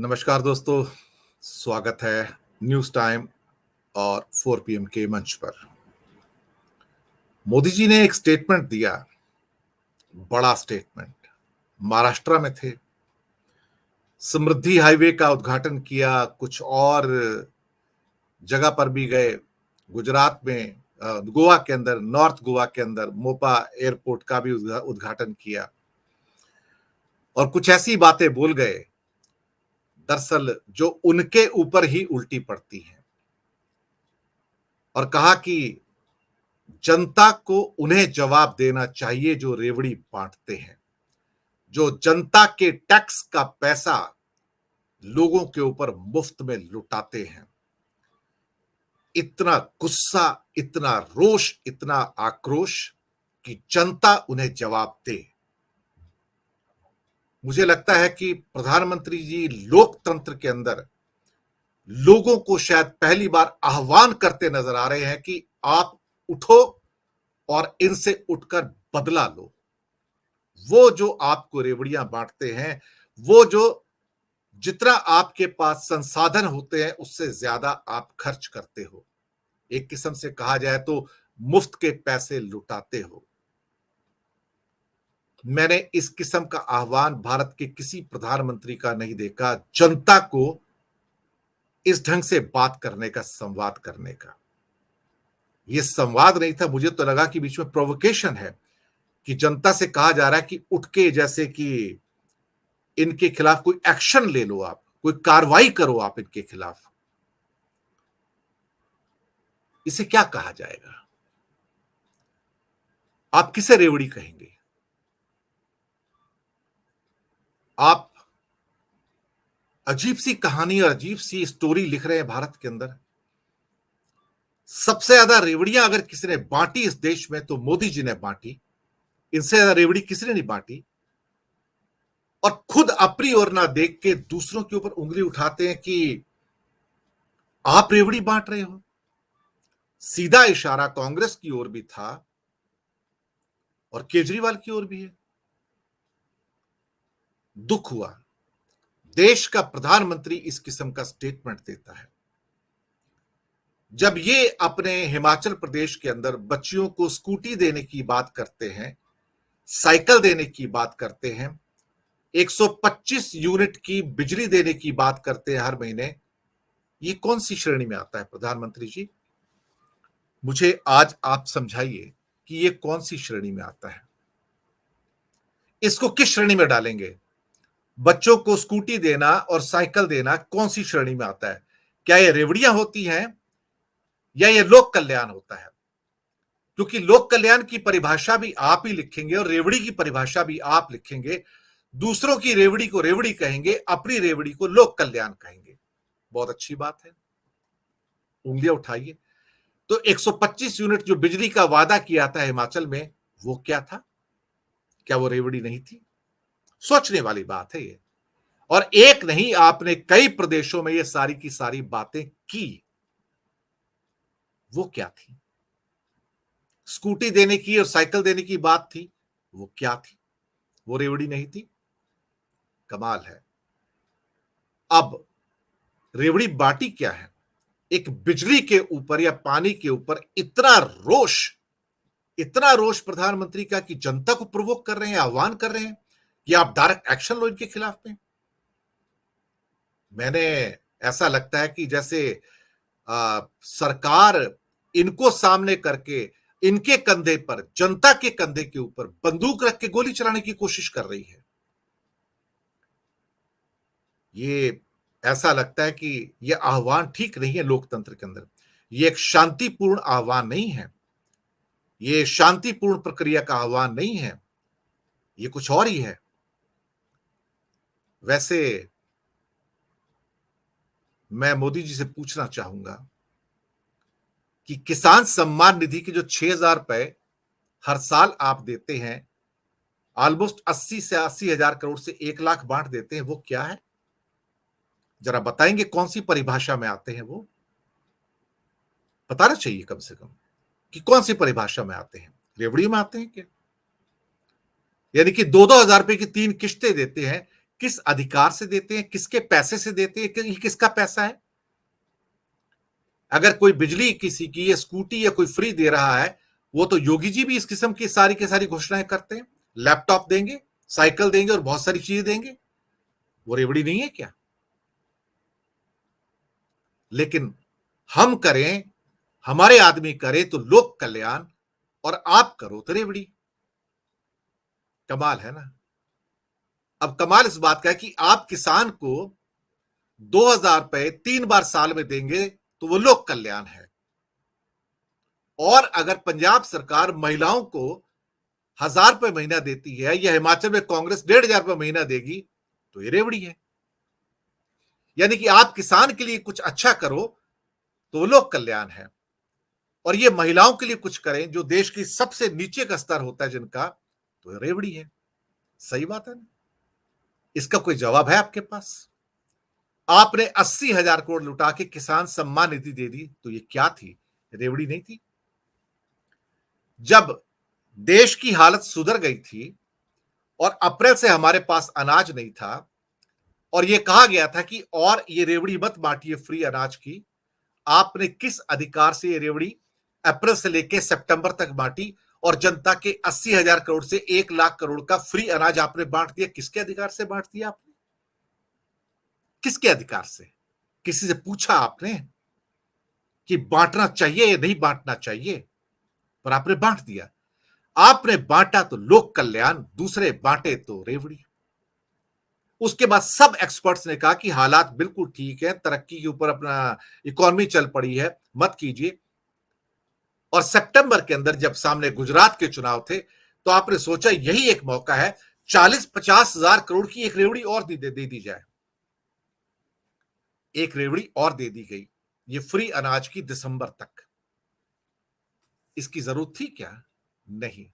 नमस्कार दोस्तों, स्वागत है न्यूज़ टाइम और 4 पीएम के मंच पर। मोदी जी ने एक स्टेटमेंट दिया, बड़ा स्टेटमेंट। महाराष्ट्र में थे, समृद्धि हाईवे का उद्घाटन किया, कुछ और जगह पर भी गए, गुजरात में गोवा के अंदर, नॉर्थ गोवा के अंदर मोपा एयरपोर्ट का भी उद्घाटन किया और कुछ ऐसी बातें बोल गए दरअसल जो उनके ऊपर ही उल्टी पड़ती हैं और कहा कि जनता को उन्हें जवाब देना चाहिए जो रेवड़ी बांटते हैं, जो जनता के टैक्स का पैसा लोगों के ऊपर मुफ्त में लुटाते हैं। इतना गुस्सा, इतना रोष, इतना आक्रोश कि जनता उन्हें जवाब दे। मुझे लगता है कि प्रधानमंत्री जी लोकतंत्र के अंदर लोगों को शायद पहली बार आह्वान करते नजर आ रहे हैं कि आप उठो और इनसे उठकर बदला लो। वो जो आपको रेवड़ियां बांटते हैं, वो जो जितना आपके पास संसाधन होते हैं उससे ज्यादा आप खर्च करते हो, एक किस्म से कहा जाए तो मुफ्त के पैसे लुटाते हो। मैंने इस किस्म का आह्वान भारत के किसी प्रधानमंत्री का नहीं देखा, जनता को इस ढंग से बात करने का, संवाद करने का। यह संवाद नहीं था, मुझे तो लगा कि बीच में प्रोवोकेशन है कि जनता से कहा जा रहा है कि उठ के, जैसे कि इनके खिलाफ कोई एक्शन ले लो, आप कोई कार्रवाई करो आप इनके खिलाफ। इसे क्या कहा जाएगा? आप किसे रेवड़ी कहेंगे? आप अजीब सी कहानी और अजीब सी स्टोरी लिख रहे हैं भारत के अंदर। सबसे ज्यादा रेवड़ियां अगर किसी ने बांटी इस देश में तो मोदी जी ने बांटी। इनसे ज्यादा रेवड़ी किसी ने नहीं बांटी। और खुद अपनी ओर ना देख के दूसरों के ऊपर उंगली उठाते हैं कि आप रेवड़ी बांट रहे हो। सीधा इशारा कांग्रेस की ओर भी था और केजरीवाल की ओर भी है। दुख हुआ, देश का प्रधानमंत्री इस किस्म का स्टेटमेंट देता है जब ये अपने हिमाचल प्रदेश के अंदर बच्चियों को स्कूटी देने की बात करते हैं, साइकिल देने की बात करते हैं, 125 यूनिट की बिजली देने की बात करते हैं हर महीने। ये कौन सी श्रेणी में आता है प्रधानमंत्री जी? मुझे आज आप समझाइए कि ये कौन सी श्रेणी में आता है। इसको किस श्रेणी में डालेंगे? बच्चों को स्कूटी देना और साइकिल देना कौन सी श्रेणी में आता है? क्या ये रेवड़ियां होती हैं या ये लोक कल्याण होता है? क्योंकि लोक कल्याण की परिभाषा भी आप ही लिखेंगे और रेवड़ी की परिभाषा भी आप लिखेंगे। दूसरों की रेवड़ी को रेवड़ी कहेंगे, अपनी रेवड़ी को लोक कल्याण कहेंगे। बहुत अच्छी बात है, उंगलियां उठाइए। तो 125 यूनिट जो बिजली का वादा किया था हिमाचल में, वो क्या था? क्या वो रेवड़ी नहीं थी? सोचने वाली बात है ये। और एक नहीं, आपने कई प्रदेशों में ये सारी की सारी बातें की। वो क्या थी? स्कूटी देने की और साइकिल देने की बात थी, वो क्या थी? वो रेवड़ी नहीं थी? कमाल है। अब रेवड़ी बाटी क्या है? एक बिजली के ऊपर या पानी के ऊपर इतना रोष प्रधानमंत्री का कि जनता को प्रोवोक कर रहे हैं, आह्वान कर रहे हैं कि आप डायरेक्ट एक्शन लो इनके खिलाफ में। मैंने, ऐसा लगता है कि जैसे सरकार इनको सामने करके इनके कंधे पर, जनता के कंधे के ऊपर बंदूक रख के गोली चलाने की कोशिश कर रही है। ये ऐसा लगता है कि यह आह्वान ठीक नहीं है लोकतंत्र के अंदर। यह एक शांतिपूर्ण आह्वान नहीं है, यह शांतिपूर्ण प्रक्रिया का आह्वान नहीं है, यह कुछ और ही है। वैसे मैं मोदी जी से पूछना चाहूंगा कि किसान सम्मान निधि के जो 6,000 रुपए हर साल आप देते हैं, ऑलमोस्ट 80 से 80,000 करोड़ से 1 लाख बांट देते हैं, वो क्या है? जरा बताएंगे कौन सी परिभाषा में आते हैं? वो बताना चाहिए कम से कम कि कौन सी परिभाषा में आते हैं। रेवड़ी में आते हैं क्या? यानी कि 2-2 हजार रुपए की 3 किश्तें देते हैं। किस अधिकार से देते हैं, किसके पैसे से देते हैं, ये किसका पैसा है? अगर कोई बिजली किसी की या स्कूटी या कोई फ्री दे रहा है, वो तो योगी जी भी इस किस्म की सारी घोषणाएं करते हैं। लैपटॉप देंगे, साइकिल देंगे और बहुत सारी चीजें देंगे। वो रेवड़ी नहीं है क्या? लेकिन हम करें, हमारे आदमी करे तो लोक कल्याण, और आप करो तो रेवड़ी। कमाल है ना। अब कमाल इस बात का है कि आप किसान को 2,000 रुपए 3 बार साल में देंगे तो वो लोक कल्याण है, और अगर पंजाब सरकार महिलाओं को 1,000 रुपए महीना देती है, या हिमाचल में कांग्रेस 1,500 रुपए महीना देगी, तो ये रेवड़ी है। यानी कि आप किसान के लिए कुछ अच्छा करो तो वो लोक कल्याण है, और ये महिलाओं के लिए कुछ करें जो देश की सबसे नीचे का स्तर होता है जिनका, तो रेवड़ी है। सही बात है ना? इसका कोई जवाब है आपके पास? आपने 80,000 करोड़ लुटा के किसान सम्मान निधि दे दी, तो ये क्या थी? रेवड़ी नहीं थी? जब देश की हालत सुधर गई थी और अप्रैल से हमारे पास अनाज नहीं था, और ये कहा गया था कि और ये रेवड़ी मत बांटिए फ्री अनाज की, आपने किस अधिकार से ये रेवड़ी अप्रैल से लेकर सितंबर तक बांटी, और जनता के 80,000 करोड़ से 1,00,000 करोड़ का फ्री अनाज आपने बांट दिया? किसके अधिकार से बांट दिया आपने? किसके अधिकार से? किसी से पूछा आपने कि बांटना चाहिए या नहीं बांटना चाहिए? पर आपने बांट दिया। आपने बांटा तो लोक कल्याण, दूसरे बांटे तो रेवड़ी। उसके बाद सब एक्सपर्ट्स ने कहा कि हालात बिल्कुल ठीक है, तरक्की के ऊपर अपना इकोनॉमी चल पड़ी है, मत कीजिए। और सितंबर के अंदर जब सामने गुजरात के चुनाव थे, तो आपने सोचा यही एक मौका है, 40-50 हजार करोड़ की एक रेवड़ी और दे दी जाए। एक रेवड़ी और दे दी गई, ये फ्री अनाज की दिसंबर तक। इसकी जरूरत थी क्या? नहीं।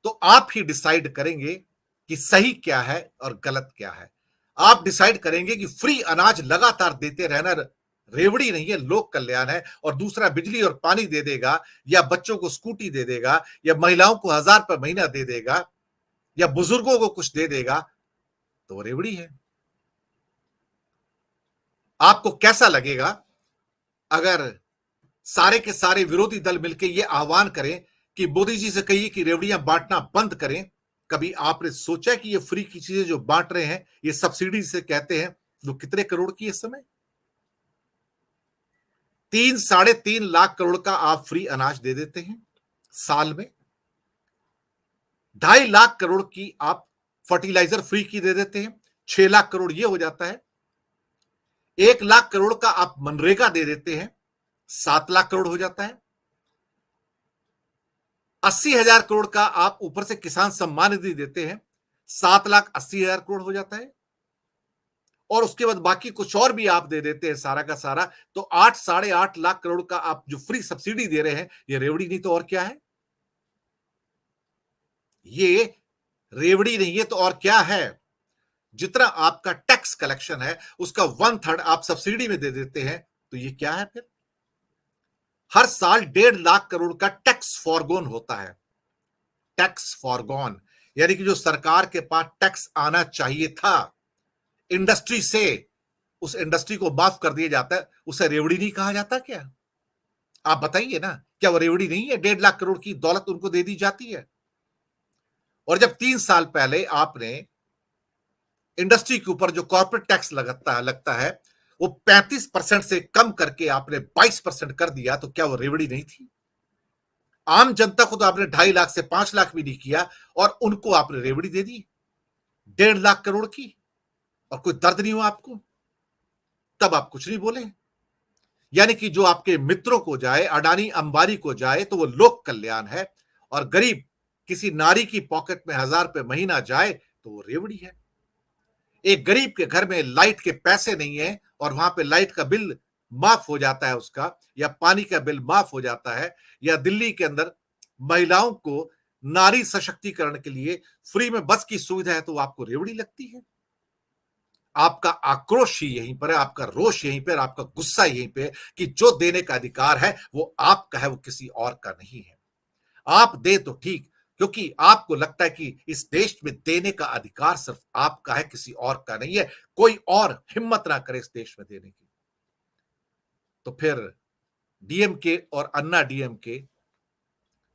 तो आप ही डिसाइड करेंगे कि सही क्या है और गलत क्या है। आप डिसाइड करेंगे कि फ्री अनाज लगातार देते रहना रेवड़ी नहीं है, लोक कल्याण है, और दूसरा बिजली और पानी दे देगा, या बच्चों को स्कूटी दे देगा, या महिलाओं को 1,000 रुपए महीना दे देगा, या बुजुर्गों को कुछ दे देगा, तो वो रेवड़ी है। आपको कैसा लगेगा अगर सारे के सारे विरोधी दल मिलकर यह आह्वान करें कि मोदी जी से कहिए कि रेवड़ियां बांटना बंद करें? कभी आपने सोचा कि ये फ्री की चीजें जो बांट रहे हैं, ये सब्सिडी से कहते हैं, वो कितने करोड़ की इस समय? 3-3.5 लाख करोड़ का आप फ्री अनाज दे देते हैं साल में। 2.5 लाख करोड़ की आप फर्टिलाइजर फ्री की दे देते हैं, 6 लाख करोड़ ये हो जाता है। 1 लाख करोड़ का आप मनरेगा दे देते हैं, 7 लाख करोड़ हो जाता है। 80,000 करोड़ का आप ऊपर से किसान सम्मान निधि देते हैं, 7,80,000 करोड़ हो जाता है। और उसके बाद बाकी कुछ और भी आप दे देते हैं सारा का सारा, तो 8-8.5 लाख करोड़ का आप जो फ्री सब्सिडी दे रहे हैं, ये रेवड़ी नहीं तो और क्या है? ये रेवड़ी नहीं है तो और क्या है? जितना आपका टैक्स कलेक्शन है, उसका 1/3 आप सब्सिडी में दे देते हैं, तो ये क्या है फिर? हर साल 1.5 लाख करोड़ का टैक्स फॉरगोन होता है। टैक्स फॉरगोन यानी कि जो सरकार के पास टैक्स आना चाहिए था इंडस्ट्री से, उस इंडस्ट्री को माफ कर दिया जाता है। उसे रेवड़ी नहीं कहा जाता क्या? आप बताइए ना, क्या वो रेवड़ी नहीं है? 1.5 लाख करोड़ की दौलत उनको दे दी जाती है। और जब 3 साल पहले आपने इंडस्ट्री के ऊपर जो कॉर्पोरेट टैक्स लगता है वो 35% से कम करके आपने 22% कर दिया, तो क्या वो रेवड़ी नहीं थी? आम जनता को तो आपने 2.5 लाख से 5 लाख भी नहीं किया, और उनको आपने रेवड़ी दे दी 1.5 लाख करोड़ की, और कोई दर्द नहीं हुआ आपको? तब आप कुछ नहीं बोले। यानी कि जो आपके मित्रों को जाए, अडानी अंबानी को जाए, तो वो लोक कल्याण है, और गरीब किसी नारी की पॉकेट में 1,000 रुपए महीना जाए तो वो रेवड़ी है। एक गरीब के घर में लाइट के पैसे नहीं है, और वहां पे लाइट का बिल माफ हो जाता है उसका, या पानी का बिल माफ हो जाता है, या दिल्ली के अंदर महिलाओं को नारी सशक्तिकरण के लिए फ्री में बस की सुविधा है, तो आपको रेवड़ी लगती है? आपका आक्रोश ही यहीं पर है, आपका रोष यहीं पर, आपका गुस्सा यहीं पे, कि जो देने का अधिकार है वो आपका है, वो किसी और का नहीं है। आप दे तो ठीक, क्योंकि आपको लगता है कि इस देश में देने का अधिकार सिर्फ आपका है, किसी और का नहीं है। कोई और हिम्मत ना करे इस देश में देने की। तो फिर डीएमके और अन्ना डीएमके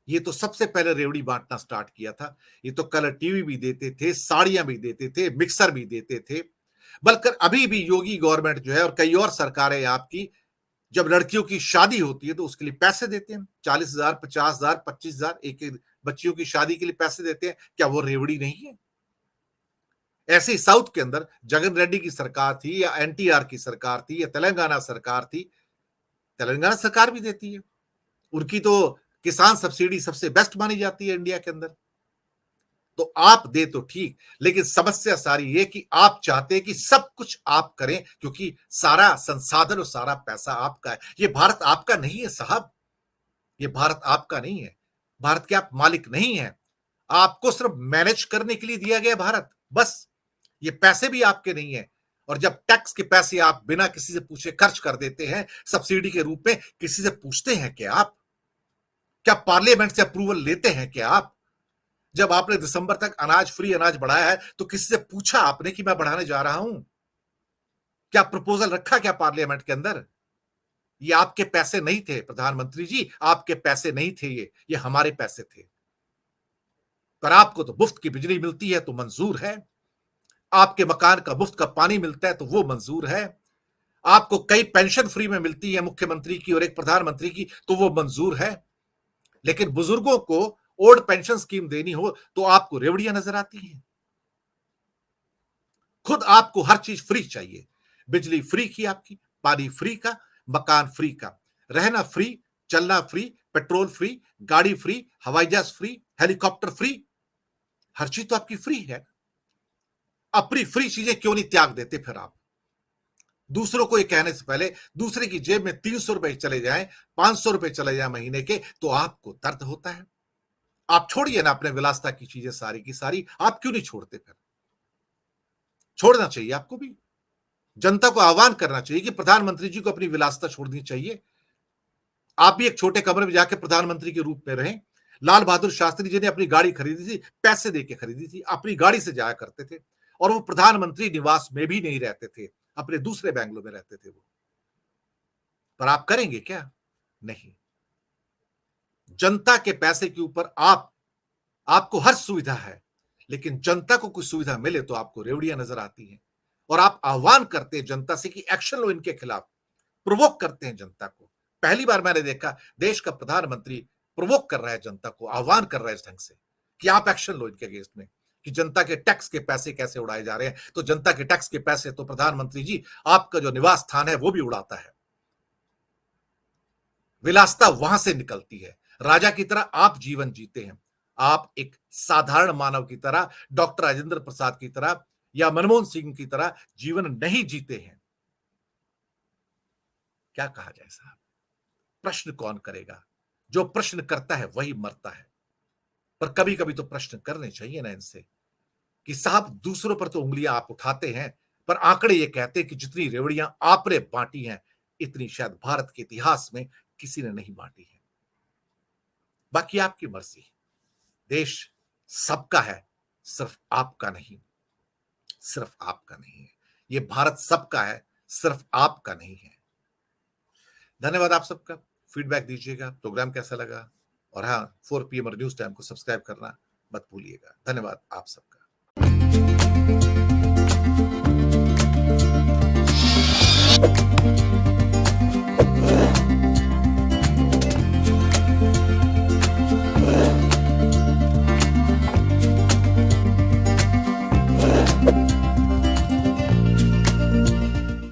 ये तो सबसे पहले रेवड़ी बांटना स्टार्ट किया था। ये तो कलर टीवी भी देते थे, साड़ियां भी देते थे, मिक्सर भी देते थे। बल्कि अभी भी योगी गवर्नमेंट जो है और कई और सरकारें आपकी, जब लड़कियों की शादी होती है तो उसके लिए पैसे देते हैं, 40,000, 50,000, 25,000 एक एक बच्चियों की शादी के लिए पैसे देते हैं। क्या वो रेवड़ी नहीं है? ऐसे ही साउथ के अंदर जगन रेड्डी की सरकार थी या एनटीआर की सरकार थी या तेलंगाना सरकार थी, तेलंगाना सरकार भी देती है। उनकी तो किसान सब्सिडी सबसे बेस्ट मानी जाती है इंडिया के अंदर। तो आप दे तो ठीक, लेकिन समस्या सारी ये कि आप चाहते हैं कि सब कुछ आप करें, क्योंकि सारा संसाधन और सारा पैसा आपका है। ये भारत आपका नहीं है साहब, ये भारत आपका नहीं है। भारत के आप मालिक नहीं है। आपको सिर्फ मैनेज करने के लिए दिया गया भारत, बस। ये पैसे भी आपके नहीं है। और जब टैक्स के पैसे आप बिना किसी से पूछे खर्च कर देते हैं सब्सिडी के रूप में, किसी से पूछते हैं क्या आप? क्या पार्लियामेंट से अप्रूवल लेते हैं क्या आप? जब आपने दिसंबर तक अनाज फ्री अनाज बढ़ाया है तो किसी से पूछा आपने कि मैं बढ़ाने जा रहा हूं? क्या प्रपोजल रखा क्या पार्लियामेंट के अंदर? ये आपके पैसे नहीं थे प्रधानमंत्री जी, आपके पैसे नहीं थे, ये हमारे पैसे थे। पर आपको तो मुफ्त की बिजली मिलती है तो मंजूर है, आपके मकान का मुफ्त का पानी मिलता है तो वो मंजूर है, आपको कई पेंशन फ्री में मिलती है मुख्यमंत्री की और एक प्रधानमंत्री की तो वो मंजूर है। लेकिन बुजुर्गों को ओल्ड पेंशन स्कीम देनी हो तो आपको रेवड़ियां नजर आती हैं। खुद आपको हर चीज फ्री चाहिए, बिजली फ्री की आपकी, पानी फ्री का, मकान फ्री का, रहना फ्री, चलना फ्री, पेट्रोल फ्री, गाड़ी फ्री, हवाई जहाज फ्री, हेलीकॉप्टर फ्री, हर चीज तो आपकी फ्री है। अपनी फ्री चीजें क्यों नहीं त्याग देते फिर आप? दूसरों को ये कहने से पहले दूसरे की जेब में 300 रुपए चले जाएं, 500 रुपए चले जाएं महीने के, तो आपको दर्द होता है। आप छोड़िए ना अपने विलासता की चीजें सारी की सारी, आप क्यों नहीं छोड़ते फिर? छोड़ना चाहिए आपको भी। जनता को आह्वान करना चाहिए कि प्रधानमंत्री जी को अपनी विलासता छोड़नी चाहिए। आप भी एक छोटे कमरे में जाकर प्रधानमंत्री के रूप में रहें। लाल बहादुर शास्त्री जी ने अपनी गाड़ी खरीदी थी, पैसे देके खरीदी थी, अपनी गाड़ी से जाया करते थे और वो प्रधानमंत्री निवास में भी नहीं रहते थे, अपने दूसरे बंगलो में रहते थे वो। पर आप करेंगे क्या? नहीं। जनता के पैसे के ऊपर आपको हर सुविधा है, लेकिन जनता को कुछ सुविधा मिले तो आपको रेवड़ियां नजर आती हैं और आप आह्वान करते हैं जनता से कि एक्शन लो इनके खिलाफ, प्रोवोक करते हैं जनता को। पहली बार मैंने देखा देश का प्रधानमंत्री प्रोवोक कर रहा है जनता को, आह्वान कर रहा है इस ढंग से कि आप एक्शन लो इनके अगेंस्ट में, कि जनता के टैक्स के पैसे कैसे उड़ाए जा रहे हैं। तो जनता के टैक्स के पैसे तो प्रधानमंत्री जी आपका जो निवास स्थान है वो भी उड़ाता है। विलासता वहां से निकलती है। राजा की तरह आप जीवन जीते हैं, आप एक साधारण मानव की तरह, डॉक्टर राजेंद्र प्रसाद की तरह या मनमोहन सिंह की तरह जीवन नहीं जीते हैं। क्या कहा जाए साहब? प्रश्न कौन करेगा? जो प्रश्न करता है वही मरता है। पर कभी कभी तो प्रश्न करने चाहिए ना इनसे कि साहब दूसरों पर तो उंगलियां आप उठाते हैं, पर आंकड़े ये कहते हैं कि जितनी रेवड़ियां आपने बांटी हैं इतनी शायद भारत के इतिहास में किसी ने नहीं बांटी है। बाकी आपकी मर्जी। देश सबका है, सिर्फ आपका नहीं, सिर्फ आपका नहीं है। ये भारत सबका है, सिर्फ आपका नहीं है। धन्यवाद आप सबका। फीडबैक दीजिएगा, प्रोग्राम कैसा लगा, और हाँ 4 PM और न्यूज टाइम को सब्सक्राइब करना मत भूलिएगा। धन्यवाद आप सबका।